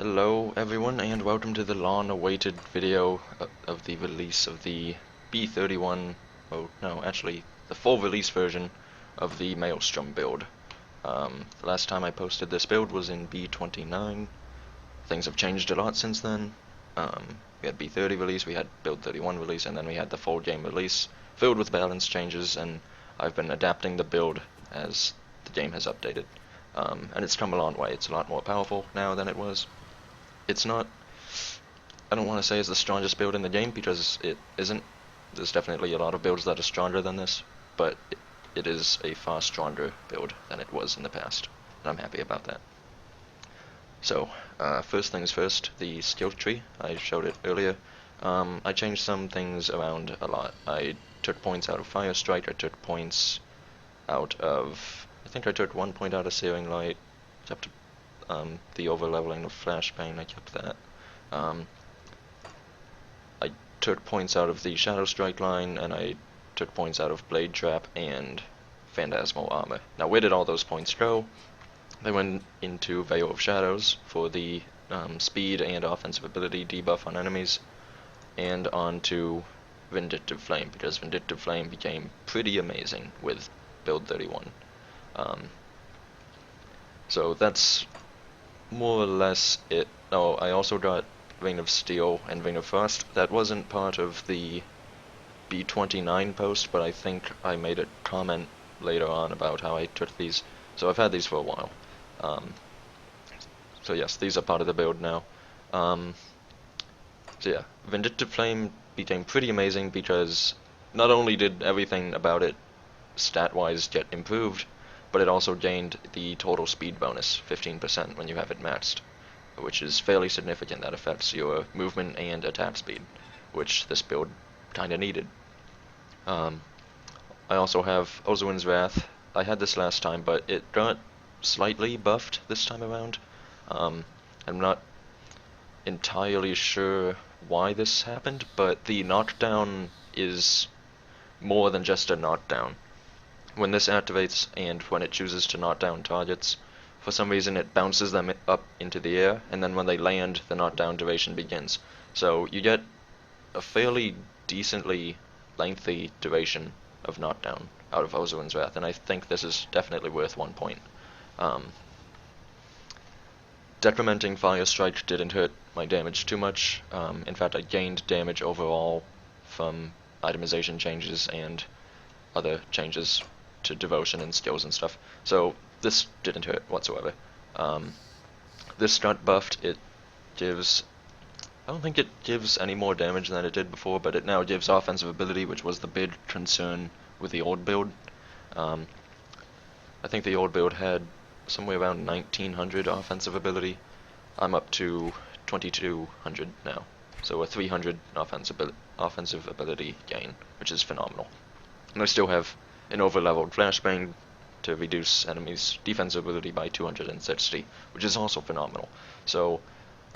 Hello everyone and welcome to the long-awaited video of the release of the B31, oh no, actually the full release version of the Maelstrom build. The last time I posted this build was in B29. Things have changed a lot since then. We had B30 release, we had build 31 release, and then we had the full game release filled with balance changes, and I've been adapting the build as the game has updated. And it's come a long way. It's a lot more powerful now than it was. It's not, I don't want to say it's the strongest build in the game, because it isn't. There's definitely a lot of builds that are stronger than this, but it is a far stronger build than it was in the past, and I'm happy about that. So, first things first, the skill tree. I showed it earlier. I changed some things around a lot. I took points out of Fire Strike, I took points out of, I think I took 1 point out of Searing Light, kept the overleveling of Flashbang, I kept that. I took points out of the Shadow Strike line, and I took points out of Blade Trap and Phantasmal Armor. Now where did all those points go? They went into Veil of Shadows for the speed and offensive ability debuff on enemies, and onto Vindictive Flame, because Vindictive Flame became pretty amazing with build 31. So that's more or less it. Oh, I also got Vein of Steel and Vein of Frost. That wasn't part of the B29 post, but I think I made a comment later on about how I took these. So I've had these for a while. So yes, these are part of the build now. So yeah, Vindictive Flame became pretty amazing because not only did everything about it stat-wise get improved, but it also gained the total speed bonus, 15% when you have it maxed, which is fairly significant. That affects your movement and attack speed, which this build kinda needed. I also have Ozuin's Wrath. I had this last time, but it got slightly buffed this time around. I'm not entirely sure why this happened, but the knockdown is more than just a knockdown. When this activates and when it chooses to knock down targets, for some reason it bounces them up into the air, and then when they land, the knockdown duration begins. So you get a fairly decently lengthy duration of knockdown out of Ozuin's Wrath, and I think this is definitely worth 1 point. Decrementing Fire Strike didn't hurt my damage too much. In fact, I gained damage overall from itemization changes and other changes to devotion and skills and stuff. So this didn't hurt whatsoever. This got buffed. It gives, I don't think it gives any more damage than it did before, but it now gives offensive ability, which was the big concern with the old build. I think the old build had somewhere around 1900 offensive ability. I'm up to 2200 now, so a 300 offensive ability gain, which is phenomenal. And I still have an overleveled Flashbang to reduce enemies' defensive ability by 260, which is also phenomenal. So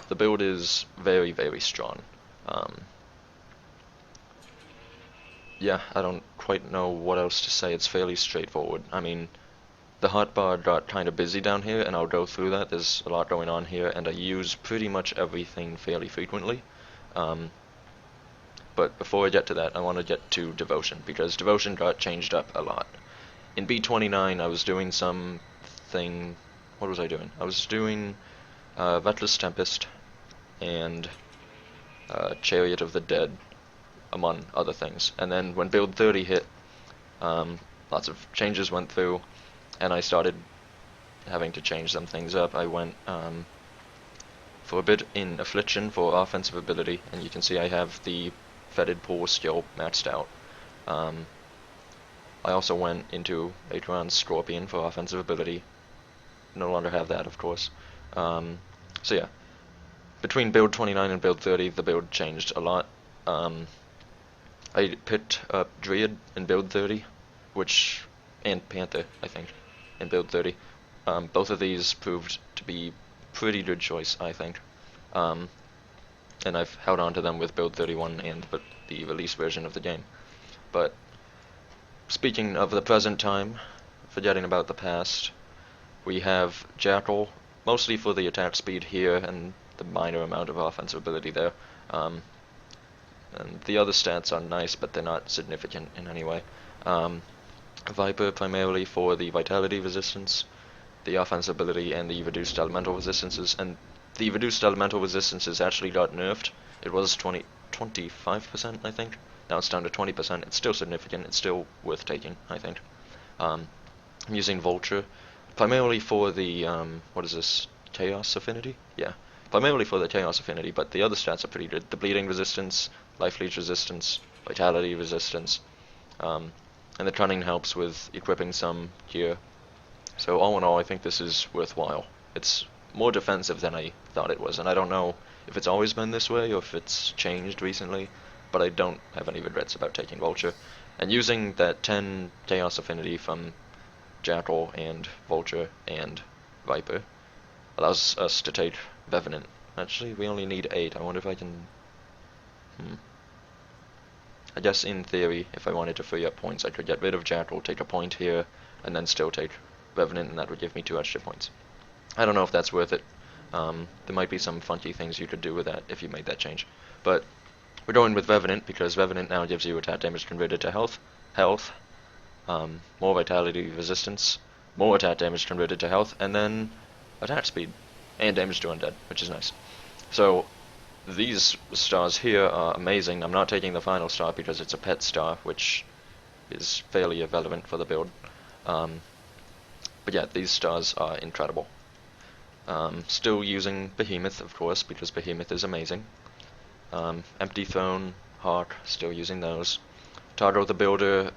the build is very, very strong. Yeah, I don't quite know what else to say. It's fairly straightforward. I mean, the hotbar got kind of busy down here, and I'll go through that. There's a lot going on here, and I use pretty much everything fairly frequently. But before I get to that, I want to get to Devotion, because Devotion got changed up a lot. In B29, I was doing something. What was I doing? I was doing Reckless Tempest and Chariot of the Dead, among other things. And then when build 30 hit, lots of changes went through, and I started having to change some things up. I went for a bit in Affliction for offensive ability, and you can see I have the Fetid Pool skill maxed out. I also went into Acheron's Scorpion for offensive ability. No longer have that, of course. So yeah, between build 29 and build 30, the build changed a lot. I picked up Druid in build 30, and Panther, I think, in build 30. Both of these proved to be pretty good choice, I think. And I've held on to them with build 31 and the release version of the game. But speaking of the present time, forgetting about the past, we have Jackal, mostly for the attack speed here, and the minor amount of offensive ability there. And the other stats are nice, but they're not significant in any way. Viper primarily for the vitality resistance, the offensive ability, and the reduced elemental resistances. And the reduced elemental resistances actually got nerfed. It was 25%, I think. Now it's down to 20%. It's still significant. It's still worth taking, I think. I'm using Vulture primarily for the what is this? Chaos affinity? Yeah, primarily for the Chaos affinity. But the other stats are pretty good. The bleeding resistance, life leech resistance, vitality resistance, and the cunning helps with equipping some gear. So all in all, I think this is worthwhile. It's more defensive than I thought it was, and I don't know if it's always been this way or if it's changed recently, but I don't have any regrets about taking Vulture. And using that 10 Chaos Affinity from Jackal and Vulture and Viper allows us to take Revenant. Actually, we only need 8. I wonder if I can... I guess in theory, if I wanted to free up points, I could get rid of Jackal, take a point here, and then still take Revenant, and that would give me 2 extra points. I don't know if that's worth it. There might be some funky things you could do with that if you made that change. But we're going with Revenant because Revenant now gives you attack damage converted to health, more vitality resistance, more attack damage converted to health, and then attack speed, and damage to undead, which is nice. So these stars here are amazing. I'm not taking the final star because it's a pet star, which is fairly irrelevant for the build. But yeah, these stars are incredible. Still using Behemoth, of course, because Behemoth is amazing. Empty Throne, Hawk, still using those. Toggle the Builder,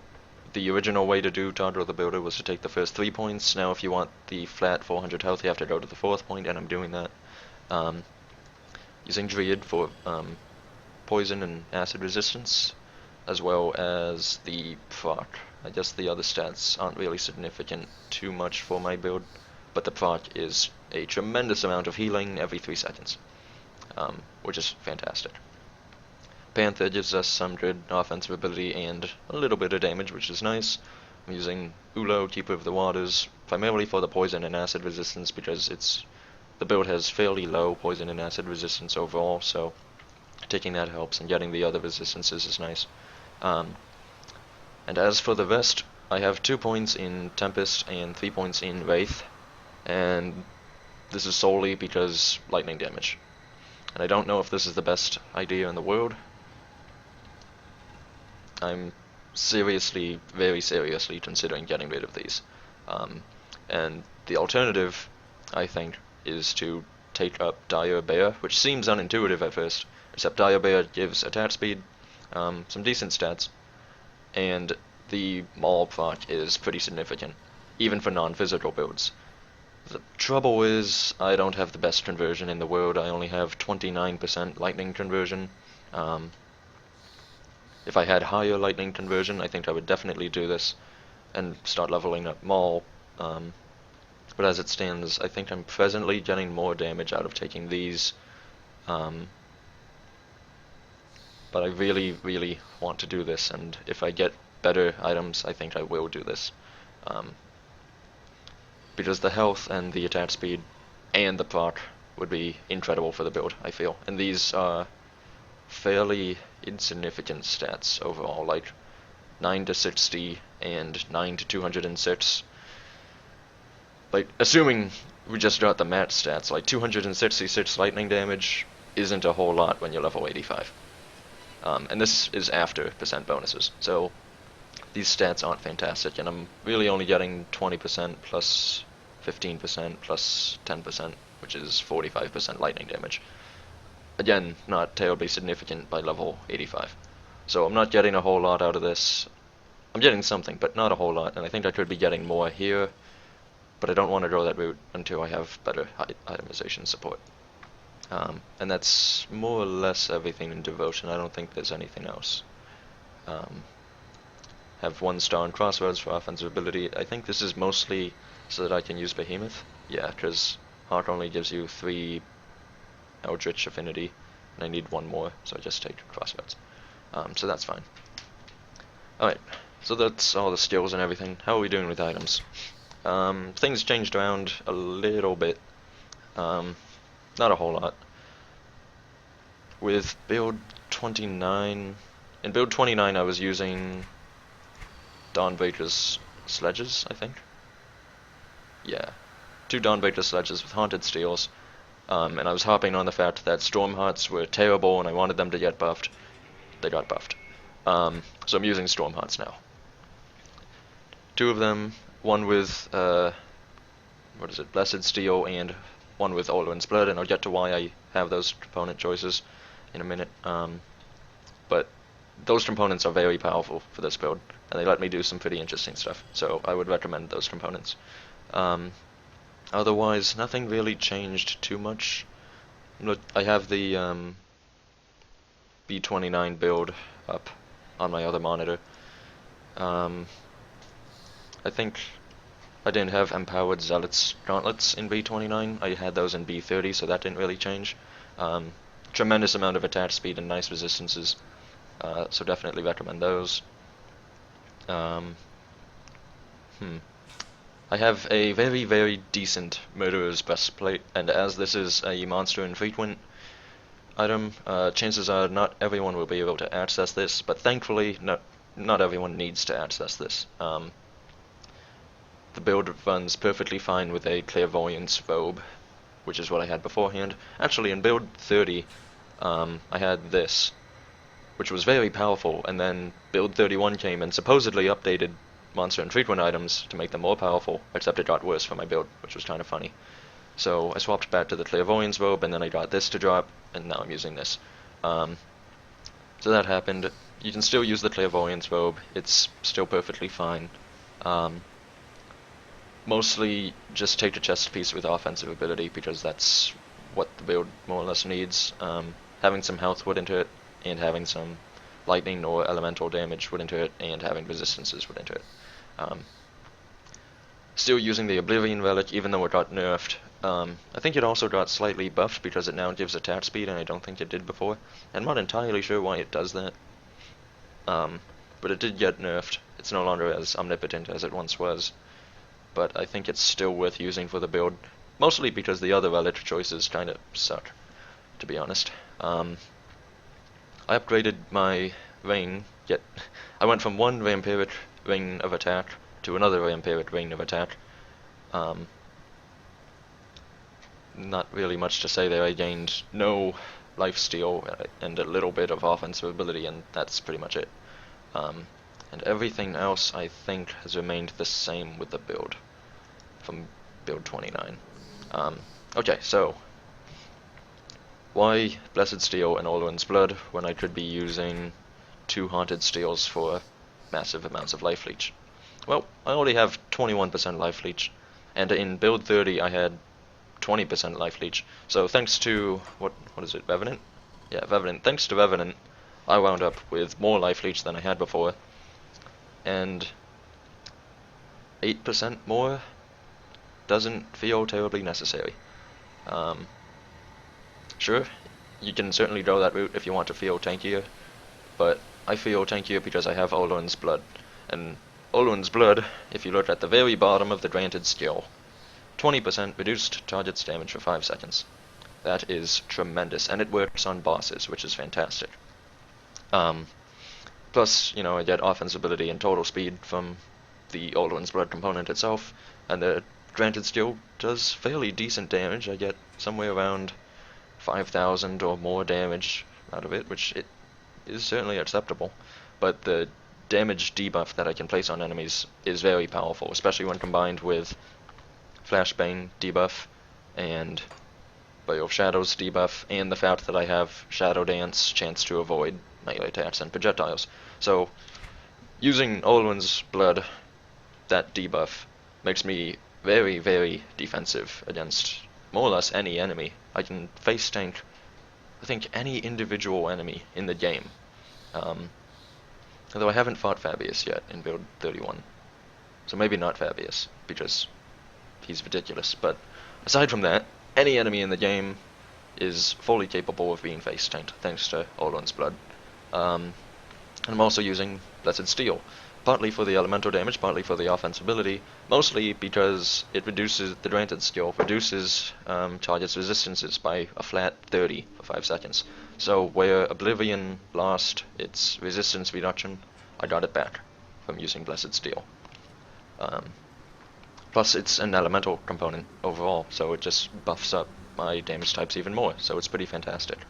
the original way to do Toggle the Builder was to take the first 3 points. Now if you want the flat 400 health, you have to go to the 4th point, and I'm doing that. Using Druid for poison and acid resistance, as well as the proc. I guess the other stats aren't really significant too much for my build, but the proc is a tremendous amount of healing every 3 seconds, which is fantastic. Panther gives us some good offensive ability and a little bit of damage, which is nice. I'm using Ulo, Keeper of the Waters, primarily for the poison and acid resistance because the build has fairly low poison and acid resistance overall, so taking that helps, and getting the other resistances is nice. And as for the rest, I have 2 points in Tempest and 3 points in Wraith, and this is solely because lightning damage. And I don't know if this is the best idea in the world. I'm seriously, very seriously considering getting rid of these. And the alternative, I think, is to take up Dire Bear, which seems unintuitive at first, except Dire Bear gives attack speed, some decent stats, and the Maul proc is pretty significant, even for non-physical builds. The trouble is, I don't have the best conversion in the world. I only have 29% lightning conversion. If I had higher lightning conversion, I think I would definitely do this and start leveling up Maul. But as it stands, I think I'm presently getting more damage out of taking these. But I really, really want to do this, and if I get better items, I think I will do this. Because the health and the attack speed and the proc would be incredible for the build, I feel. And these are fairly insignificant stats overall, like 9 to 60 and 9 to 206. Like, assuming we just got the match stats, like 266 lightning damage isn't a whole lot when you're level 85. And this is after percent bonuses, so these stats aren't fantastic, and I'm really only getting 20% plus 15% plus 10%, which is 45% lightning damage. Again, not terribly significant by level 85. So I'm not getting a whole lot out of this. I'm getting something, but not a whole lot, and I think I could be getting more here, but I don't want to go that route until I have better itemization support. And that's more or less everything in Devotion. I don't think there's anything else. Have 1 star in Crossroads for offensive ability. I think this is mostly so that I can use Behemoth. Yeah, because Hawk only gives you 3 Eldritch Affinity, and I need 1 more, so I just take Crossroads. So that's fine. Alright, so that's all the skills and everything. How are we doing with items? Things changed around a little bit. Not a whole lot. With build 29, in build 29 I was using Dawnbreaker's sledges, I think. Yeah, 2 Dawnbreaker sledges with haunted steels, and I was hopping on the fact that Storm Hearts were terrible and I wanted them to get buffed. They got buffed. So I'm using Storm Hearts now. 2 of them, one with, Blessed Steel, and one with Olwyn's Blood, and I'll get to why I have those component choices in a minute. But those components are very powerful for this build, and they let me do some pretty interesting stuff, so I would recommend those components. Otherwise, nothing really changed too much. Look, I have the B29 build up on my other monitor. I think I didn't have Empowered Zealots Gauntlets in B29, I had those in B30, so that didn't really change. Tremendous amount of attack speed and nice resistances, so definitely recommend those. I have a very, very decent Murderer's Breastplate, and as this is a monster infrequent item, chances are not everyone will be able to access this, but thankfully not everyone needs to access this. The build runs perfectly fine with a Clairvoyance Robe, which is what I had beforehand. Actually, in build 30, I had this, which was very powerful, and then build 31 came and supposedly updated monster infrequent items to make them more powerful, except it got worse for my build, which was kind of funny. So I swapped back to the Clairvoyance Robe, and then I got this to drop, and now I'm using this. So that happened. You can still use the Clairvoyance Robe, it's still perfectly fine. Mostly just take a chest piece with offensive ability, because that's what the build more or less needs. Having some health would into it, and having some lightning or elemental damage would into it, and having resistances would into it. Still using the Oblivion Relic, even though it got nerfed. I think it also got slightly buffed because it now gives attack speed, and I don't think it did before. I'm not entirely sure why it does that. But it did get nerfed. It's no longer as omnipotent as it once was. But I think it's still worth using for the build, mostly because the other relic choices kind of suck, to be honest. I upgraded my ring, yet I went from one vampiric ring of attack to another vampiric ring of attack. Not really much to say there. I gained no lifesteal and a little bit of offensive ability, and that's pretty much it. And everything else I think has remained the same with the build from build 29. Okay, so why Blessed Steel and Olwyn's Blood when I could be using 2 Haunted Steels for massive amounts of life leech? Well, I already have 21% life leech, and in build 30 I had 20% life leech. So thanks to what is it, Revenant? Yeah, Revenant. Thanks to Revenant, I wound up with more life leech than I had before, and 8% more doesn't feel terribly necessary. Sure, you can certainly go that route if you want to feel tankier, but I feel tankier because I have Olwyn's Blood. And Olwyn's Blood, if you look at the very bottom of the granted skill, 20% reduced target's damage for 5 seconds. That is tremendous, and it works on bosses, which is fantastic. Plus, you know, I get offense ability and total speed from the Olwyn's Blood component itself, and the granted skill does fairly decent damage. I get somewhere around 5,000 or more damage out of it, which it is certainly acceptable. But the damage debuff that I can place on enemies is very powerful, especially when combined with Flashbang debuff and Veil of Shadows debuff, and the fact that I have Shadow Dance, chance to avoid melee attacks and projectiles. So, using Olwyn's Blood, that debuff, makes me very, very defensive against more or less any enemy. I can face tank, I think, any individual enemy in the game. Although I haven't fought Fabius yet in build 31. So maybe not Fabius, because he's ridiculous. But aside from that, any enemy in the game is fully capable of being face tanked, thanks to Olwyn's Blood. And I'm also using Blessed Steel. partly for the elemental damage, partly for the offensibility, mostly because it reduces, the granted skill reduces target's resistances by a flat 30 for 5 seconds. So where Oblivion lost its resistance reduction, I got it back from using Blessed Steel. Plus it's an elemental component overall, so it just buffs up my damage types even more, so it's pretty fantastic.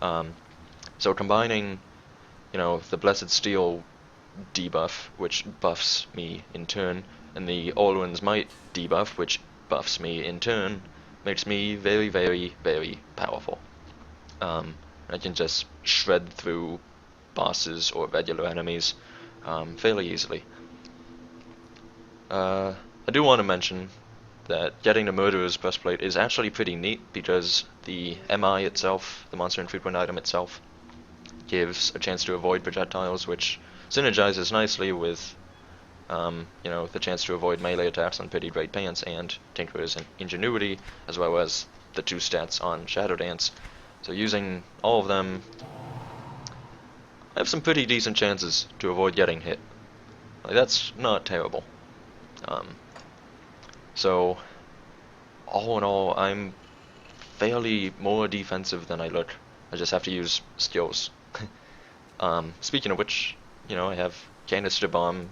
So combining, you know, the Blessed Steel debuff, which buffs me in turn, and the Orluin's Might debuff, which buffs me in turn, makes me very, very, very powerful. I can just shred through bosses or regular enemies fairly easily. I do want to mention that getting the Murderer's Breastplate is actually pretty neat, because the MI itself, the Monster Infrequent item itself, gives a chance to avoid projectiles, which synergizes nicely with, you know, the chance to avoid melee attacks on Pretty Great Pants and Tinkerer's Ingenuity, as well as the 2 stats on Shadow Dance. So using all of them, I have some pretty decent chances to avoid getting hit. Like, that's not terrible. So, all in all, I'm fairly more defensive than I look. I just have to use skills. Speaking of which, you know, I have Canister Bomb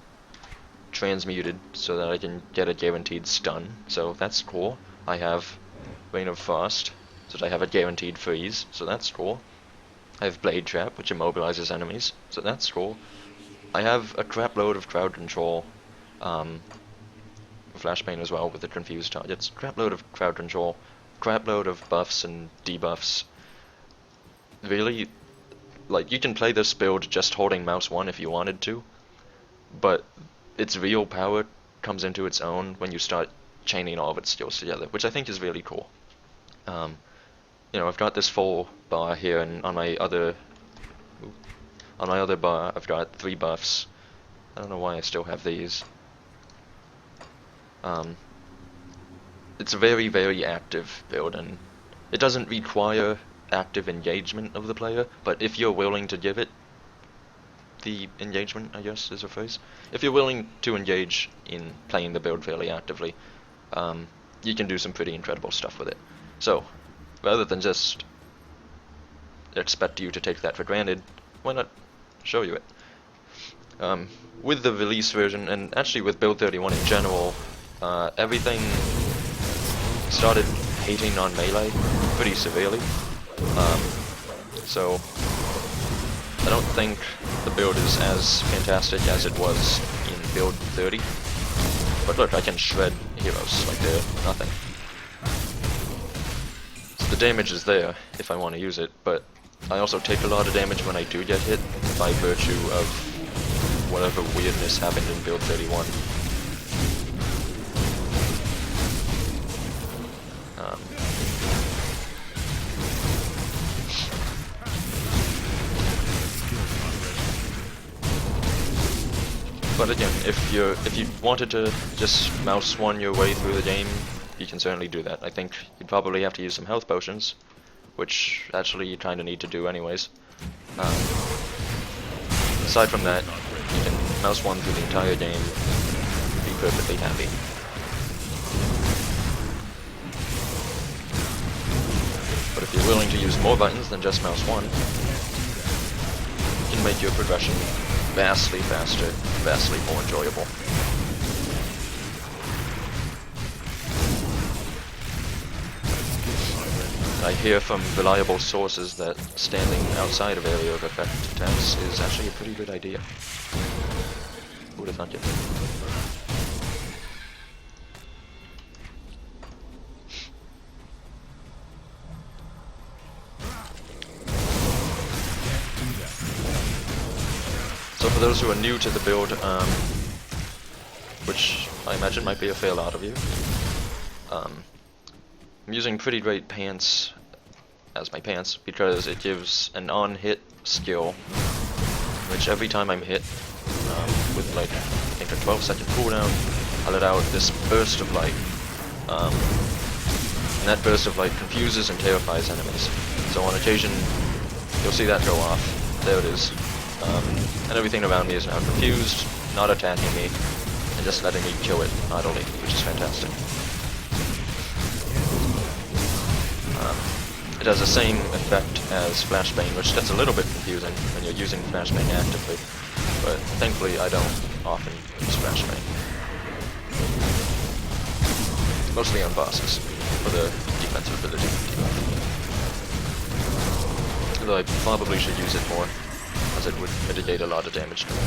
transmuted so that I can get a guaranteed stun, so that's cool. I have Rain of Frost, so that I have a guaranteed freeze, so that's cool. I have Blade Trap, which immobilizes enemies, so that's cool. I have a crap load of crowd control, Flashbane as well with the confused targets, crap load of crowd control, crap load of buffs and debuffs. Really, like, you can play this build just holding mouse 1 if you wanted to, but its real power comes into its own when you start chaining all of its skills together, which I think is really cool. You know, I've got this full bar here, and on my other bar I've got 3 buffs. I don't know why I still have these. It's a very, very active build, and it doesn't require active engagement of the player, but if you're willing to give it the engagement, I guess is a phrase, if you're willing to engage in playing the build fairly actively, you can do some pretty incredible stuff with it. So, rather than just expect you to take that for granted, why not show you it? With the release version, and actually with Build 31 in general, everything started hating on melee pretty severely. So I don't think the build is as fantastic as it was in Build 30. But look, I can shred heroes like they're nothing. So the damage is there if I want to use it, but I also take a lot of damage when I do get hit by virtue of whatever weirdness happened in Build 31. But again, if you wanted to just mouse 1 your way through the game, you can certainly do that. I think you'd probably have to use some health potions, which actually you kind of need to do anyways. Aside from that, you can mouse 1 through the entire game, be perfectly happy. But if you're willing to use more buttons than just mouse 1, you can make your progression vastly faster, vastly more enjoyable. I hear from reliable sources that standing outside of area of effect attacks is actually a pretty good idea. Who would have thought it? So for those who are new to the build, which I imagine might be a fair lot of you, I'm using Pretty Great Pants as my pants because it gives an on-hit skill, which every time I'm hit, with like, I think a 12-second cooldown, I let out this burst of light, and that burst of light confuses and terrifies enemies. So on occasion, you'll see that go off. There it is. And everything around me is now confused, not attacking me, and just letting me kill it idly, which is fantastic. It has the same effect as Flashbang, which gets a little bit confusing when you're using Flashbang actively, but thankfully I don't often use Flashbang. Mostly on bosses, for the defensive ability. Although I probably should use it more, as it would mitigate a lot of damage to me.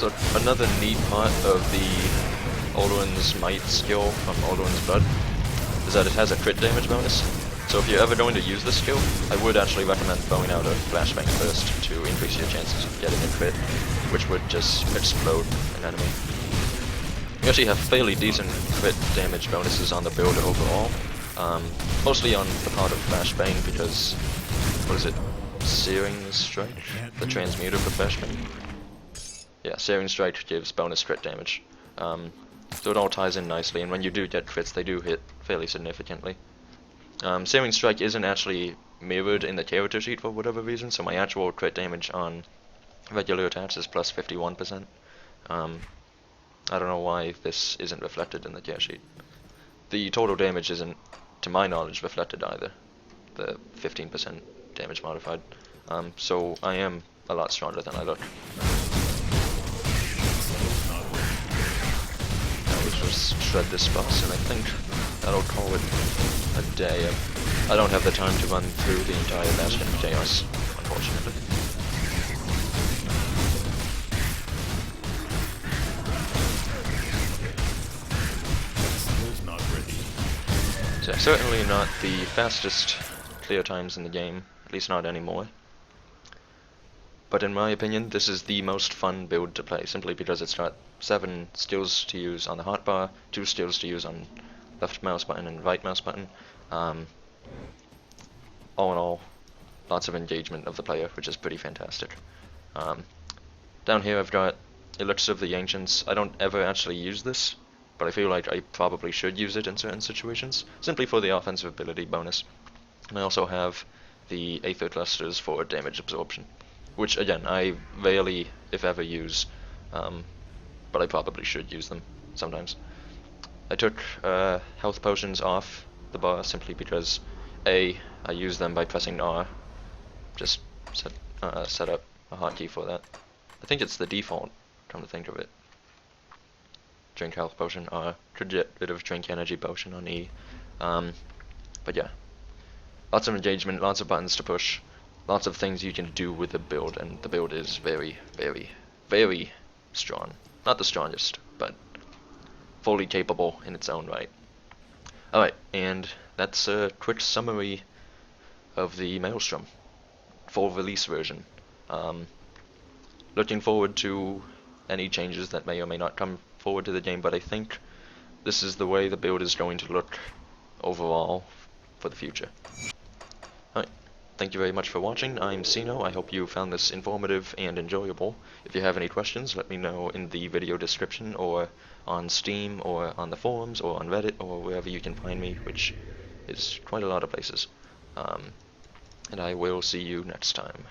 So another neat part of the Alduin's Might skill from Alduin's Blood is that it has a crit damage bonus. So if you're ever going to use this skill, I would actually recommend throwing out a flashbang first to increase your chances of getting a crit, which would just explode an enemy. You actually have fairly decent crit damage bonuses on the build overall, mostly on the part of flashbang because, what is it, Searing Strike? The transmuter for flashbang? Yeah, Searing Strike gives bonus crit damage. So it all ties in nicely, and when you do get crits, they do hit fairly significantly. Searing Strike isn't actually mirrored in the character sheet for whatever reason, so my actual crit damage on regular attacks is plus 51%. I don't know why this isn't reflected in the character sheet. The total damage isn't, to my knowledge, reflected either. The 15% damage modified. So I am a lot stronger than I look. Just shred this boss, and I think that'll call it a day. I don't have the time to run through the entire Bastion of Chaos, unfortunately. So certainly not the fastest clear times in the game, at least not anymore. But in my opinion, this is the most fun build to play, simply because it's got 7 skills to use on the hotbar, 2 skills to use on left mouse button and right mouse button. All in all, lots of engagement of the player, which is pretty fantastic. Down here I've got Elixir of the Ancients. I don't ever actually use this, but I feel like I probably should use it in certain situations, simply for the offensive ability bonus. And I also have the Aether Clusters for damage absorption, which again, I rarely, if ever, use, but I probably should use them sometimes. I took health potions off the bar simply because I use them by pressing R. Just set up a hotkey for that. I think it's the default, come to think of it. Drink health potion R, could get rid of drink energy potion on E. But yeah, lots of engagement, lots of buttons to push. Lots of things you can do with the build, and the build is very, very, very strong. Not the strongest, but fully capable in its own right. Alright, and that's a quick summary of the Maelstrom, full release version. Looking forward to any changes that may or may not come forward to the game, but I think this is the way the build is going to look overall for the future. Alright. Thank you very much for watching. I'm Sino. I hope you found this informative and enjoyable. If you have any questions, let me know in the video description, or on Steam, or on the forums, or on Reddit, or wherever you can find me, which is quite a lot of places. And I will see you next time.